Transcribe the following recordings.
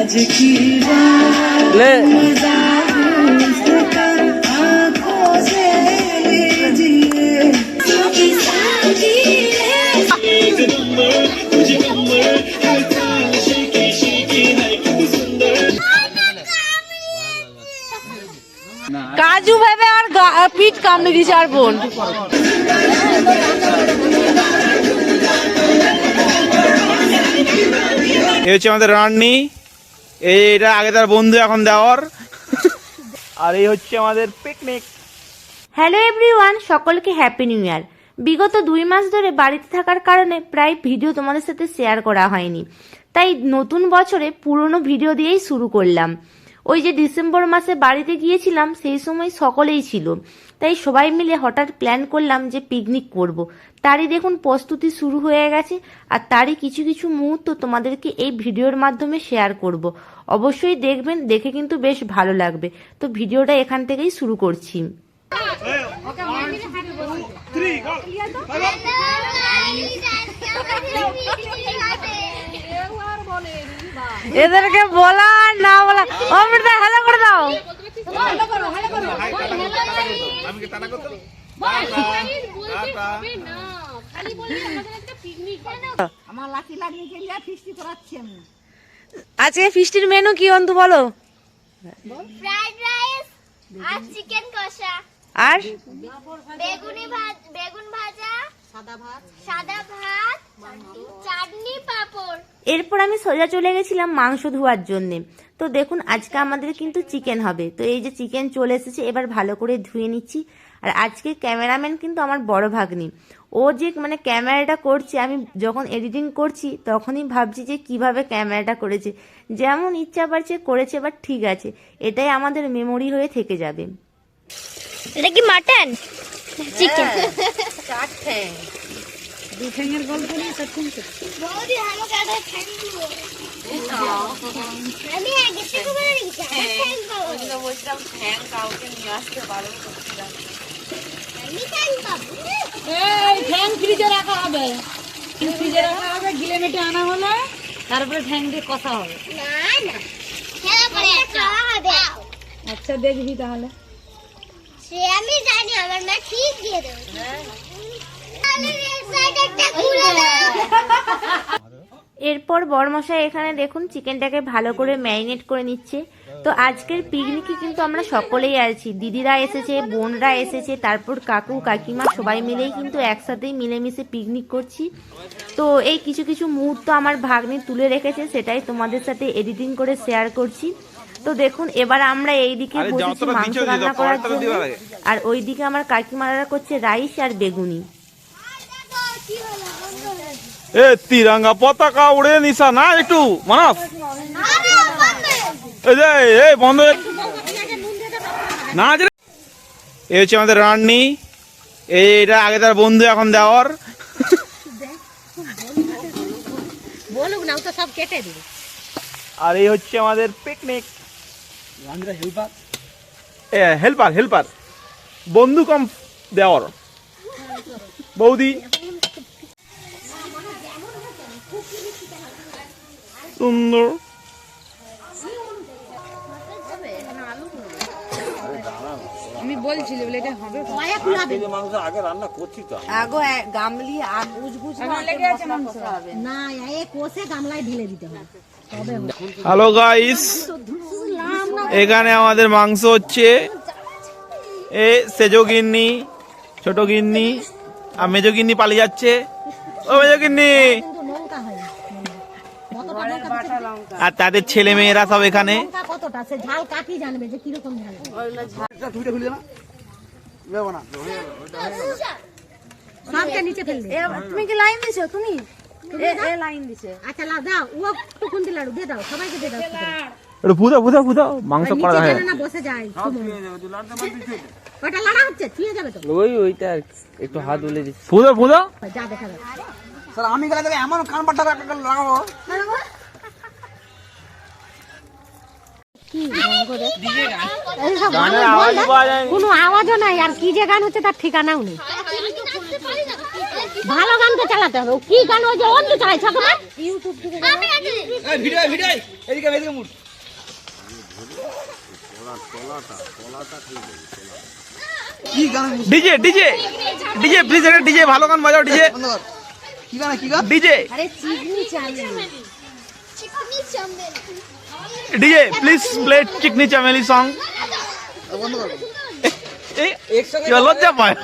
ले কাজু ভেবে আর পিঠ কামড়ে দিছে আর বোন এই হচ্ছে আমাদের রান্নি এইটা আগে তার বন্ধু এখন দেওয়ার আর এই হচ্ছে আমাদের পিকনিক। হ্যালো এভরিওয়ান, সকলকে হ্যাপি নিউ ইয়ার। বিগত 2 মাস ধরে বাড়িতে থাকার কারণে প্রায় ভিডিও তোমাদের সাথে শেয়ার করা হয়নি, তাই নতুন বছরে পুরনো ভিডিও দিয়েই শুরু করলাম। ওই যে ডিসেম্বর মাসে বাড়িতে গিয়েছিলাম সেই সময় সকলেই ছিল, তাই সবাই মিলে হঠাৎ প্ল্যান করলাম যে পিকনিক করব। তারই দেখুন প্রস্তুতি শুরু হয়ে গেছে, আর তারই কিছু কিছু মুহূর্ত তোমাদেরকে এই ভিডিওর মাধ্যমে শেয়ার করব। অবশ্যই দেখবেন, দেখে কিন্তু বেশ ভালো লাগবে। তো ভিডিওটা এখান থেকেই শুরু করছি। এদেরকে বলা আর না বলা অমৃতা হ্যালো করে দাও। আজকে ফিস্টির মেনু কি অন্তু বলো? ফ্রাইড রাইস আর চিকেন কষা আর বেগুন ভাজা, সাদা ভাত, চাটনি, পাঁপড়। এরপর আমি সোজা চলে গেছিলাম মাংস ধোয়ার জন্যে। তো দেখুন আজকে আমাদের কিন্তু চিকেন হবে। তো এই যে চিকেন চলে এসেছে, এবার ভালো করে ধুয়ে নিচ্ছি। আর আজকে ক্যামেরাম্যান কিন্তু আমার বড় ভাগ্নি। ও যে মানে ক্যামেরাটা করছে, আমি যখন এডিটিং করছি তখনই ভাবছি যে কিভাবে ক্যামেরাটা করেছে। যেমন ইচ্ছা পারছে করেছে, বাট ঠিক আছে, এটাই আমাদের মেমোরি হয়ে থেকে যাবে। এটা কি মাটন? চিকেন। বৌদি আমাকে একটা ঠ্যাং দিও। আমি আগে থেকে বলে রেখেছি ঠ্যাং পাবো। ঠ্যাং কাউকে নিয়ে আসতে পারো। আমি ঠ্যাং পাবো। এই ঠ্যাং ফ্রিজে রাখা হবে, ফ্রিজে রাখা হবে, গিলে মেটে আনা হলো, তারপরে ঠ্যাং দিয়ে কষা হবে। না না, খেলা করে খাওয়া হবে। আচ্ছা দেখবি তাহলে। সে আমি জানি, আমার মা ঠিক দিয়ে দেবে। তাহলে রেড সাইড একটা খুলে দাও। এরপর বড়মশাই এখানে দেখুন চিকেনটাকে ভালো করে ম্যারিনেট করে নিচ্ছে। তো আজকের পিকনিকে কিন্তু আমরা সকলেই আছি, দিদিরা এসেছে, বোনরা এসেছে, তারপর কাকু কাকিমা সবাই মিলেই কিন্তু একসাথেই মিলেমিশে পিকনিক করছি। তো এই কিছু কিছু মুহূর্ত আমার ভাগ্নি তুলে রেখেছে, সেটাই তোমাদের সাথে এডিটিং করে শেয়ার করছি। তো দেখুন এবার আমরা এইদিকে বসেছি মাংস রান্না করার জন্য, আর ওইদিকে আমার কাকিমারা করছে রাইস আর বেগুনি। এ তিরঙ্গা পতাকা উড়ে নিসা না একটু মানস, এই যে এই বন্ধ না। এই হচ্ছে আমাদের রান্নি এইটা আগে তার বন্ধু এখন দেওয়ার। বলুক না, তো সব কেটে দিবে। আর এই হচ্ছে আমাদের পিকনিক। হেল্পার হেল্পার বন্ধু কম দেওয়ার বৌদি। সুন্দর আমি বলছিলাম বলে এটা হবে মাংস আগে রান্না করছি তো আগে গামলি আর গুজগুজ লেগে আছে মাংস হবে না, এই কোষে গামলায় ঢেলে দিতে হবে তবে। হ্যালো গাইস, এখানে আমাদের মাংস হচ্ছে। এ সেজো গিন্নি, ছোট গিন্নি আর মেজো গিন্নি পালিয়ে যাচ্ছে। ও মেজো গিন্নি আর তাদের ছেলে মেয়েরা সব এখানে। কতটা সে ঝাল কাটি জানবে যে কিরকম ঝাল। সবকে নিচে ফেল দে। তুমি কি লাইন দিছো? তুমি এ লাইন দিছে। আচ্ছা দাও, ও টুকুন দি লাড়ু দিয়ে দাও, সবাইকে দিয়ে দাও। একটু ফুদাও ফুদাও ফুদাও, মাংস করা হয় না বসে যায়। ওটা লাড়া হচ্ছে, ছুঁয়ে যাবে তো। ওইটা একটু হাত উলে দিচ্ছি। ফুদাও ফুদাও। যা দেখা যাচ্ছে। স্যার আমি গেলে দেখে এমন কান পাটা লাগাবো। কোনো আওয়াজও নাই, আর কি যে গান হচ্ছে তার ঠিকানাও নেই। ভালো গান তো চালাতে হবে। কি গান হচ্ছে অন্য চালাইছ তোমার? ভিডিও ভিডিও এদিকে এদিকে মুড কি গান ডিজে ডিজে ডিজে প্লিজ একটা ডিজে ভালো গান বাজাও ডিজে বন্ধ কর কি গান কি গান ডিজে আরে চিকনি চালি Chikni Chameli DJ please play Chikni Chameli song বন্ধ কর এই কি লজ্জা পায়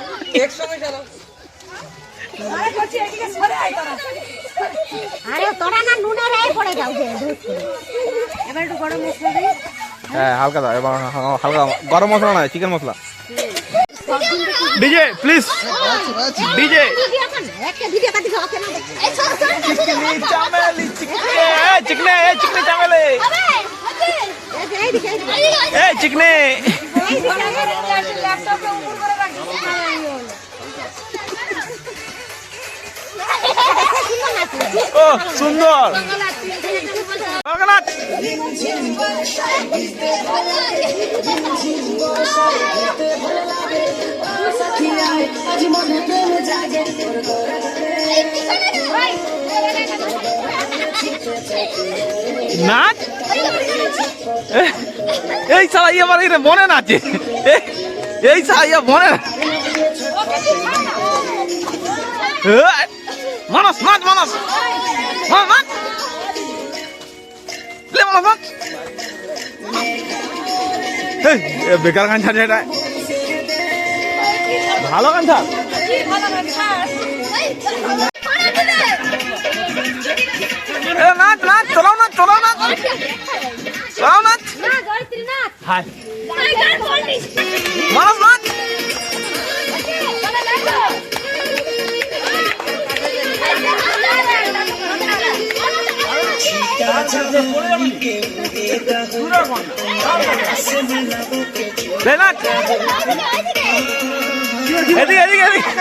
একসঙ্গে চালাও আরে তোরা না নুনের রায় পড়ে যাও যে দুধ করে। এবার একটু গরম মশলা দিই হ্যাঁ হালকা দাও এবার হালকা গরম মশলা নয় chicken masala DJ please DJ একটা ভিডিও কাটি খাওয়া কেন এই ছোট ছোট চিকনি চামেলি চিকনে চিকনি চামেলি এইদিকে এই চিকনে ল্যাপটপে উপর করে রাখি ও সুন্দর জগন্নাথ নাচ এই সালা ইয়ে মানে মনে নাচে এই সালা ইয়ে মনে মানস নাচ মানস নাচ বেকার গান ছাড়ছে এটা ভালো গান ছাড় নাচ নাচ চলাও নাচ চলাও নাচ চলাও নাচ হাই মানস নাচ নাচ এদিকে এদিকে এদিকে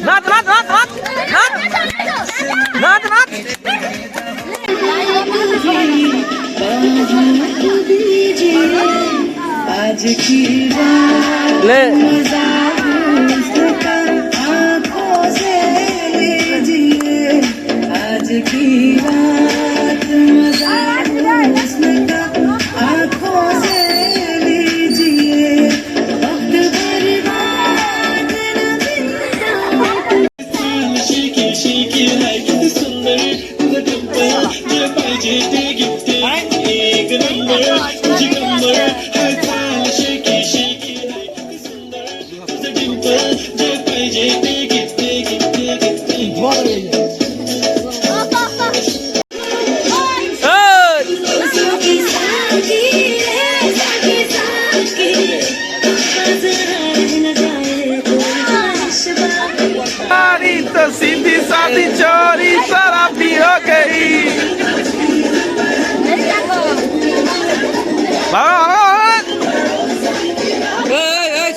নাচ নাচ নাচ নাচ নাচ নাচ নাচ आज की ले आँखों से लीजिए आज की रात मजा हुस्न का आँखों से लीजिए वक्त बर्बाद तो सीधी सादी चोरी शराबी हो गई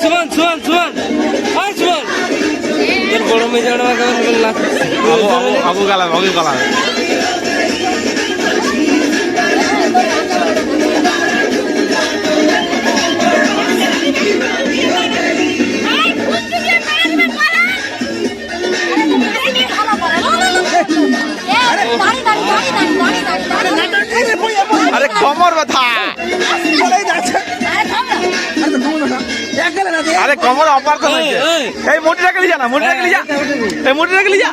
সুমন সুমন সুমন ওই সুমন তোর বড় মেয়ে জানা কেমন বললা আবু গালাম আবু গালাম আরে কমর ব্যথা আরে কমর অপারেশন হয়েছে এই মুটি রাখে যা না মুটি রাখে যা এই মুটি রাখে যা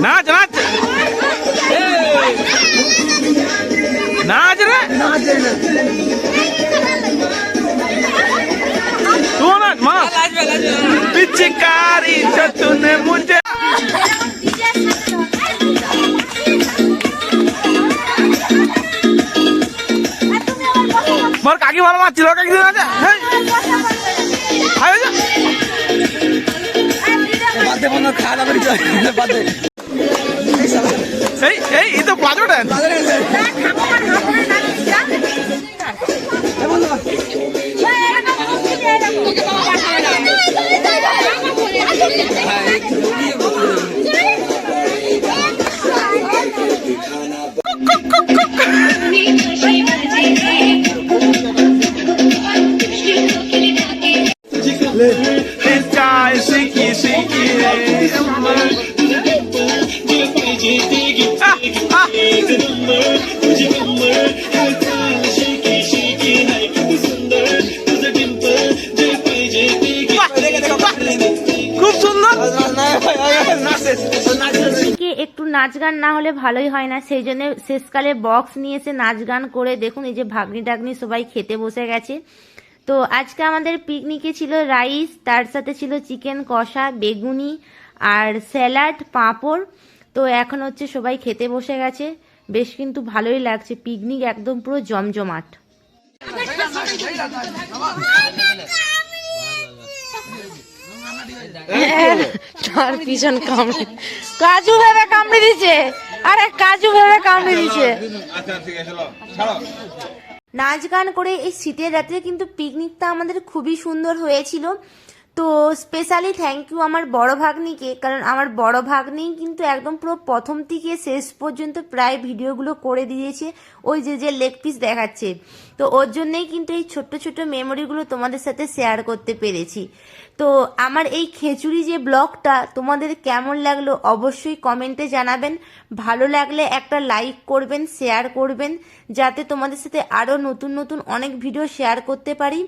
নাচ নাচ नाच रे तू नाच माँ पिचकारी जो तूने मुझे मार काकी वाला नाच चिल्ला काकी नाच आयो जा বাদে বন্ধ খাওয়া দাওয়া করে বাদে এই এই তো প্লাজো ডান্স নাচ গান না হলে ভালোই হয় না, সেই জন্য শেষকালে বক্স নিয়ে এসে নাচ গান করে দেখুন এই যে ভাগ্নি টাগ্নি সবাই খেতে বসে গেছে। তো আজকে আমাদের পিকনিকে ছিল রাইস, তার সাথে ছিল চিকেন কষা, বেগুনি আর স্যালাড, পাঁপড়। তো এখন হচ্ছে সবাই খেতে বসে গেছে, বেশ কিন্তু ভালোই লাগছে, পিকনিক একদম পুরো জমজমাট। তার পিছন কামড়ে কাজু ভেবে কামড়ে দিচ্ছে, আরে কাজু ভেবে কামড়ে দিচ্ছে। নাচ গান করে এই শীতের রাতে কিন্তু পিকনিকটা আমাদের খুবই সুন্দর হয়েছিল। তো স্পেশালি থ্যাংক ইউ আমার বড় ভাগ্নিকে, কারণ আমার বড় ভাগ্নি কিন্তু একদম পুরো প্রথম থেকে শেষ পর্যন্ত প্রায় ভিডিওগুলো করে দিয়েছে, ওই যে লেগ পিস দেখাচ্ছে। তো ওর জন্যই কিন্তু এই ছোট্ট ছোট্ট মেমোরিগুলো তোমাদের সাথে শেয়ার করতে পেরেছি। তো আমার এই খিচুড়ি যে ব্লগটা তোমাদের কেমন লাগলো অবশ্যই কমেন্টে জানাবেন। ভালো লাগলে একটা লাইক করবেন, শেয়ার করবেন, যাতে তোমাদের সাথে আরও নতুন নতুন অনেক ভিডিও শেয়ার করতে পারি।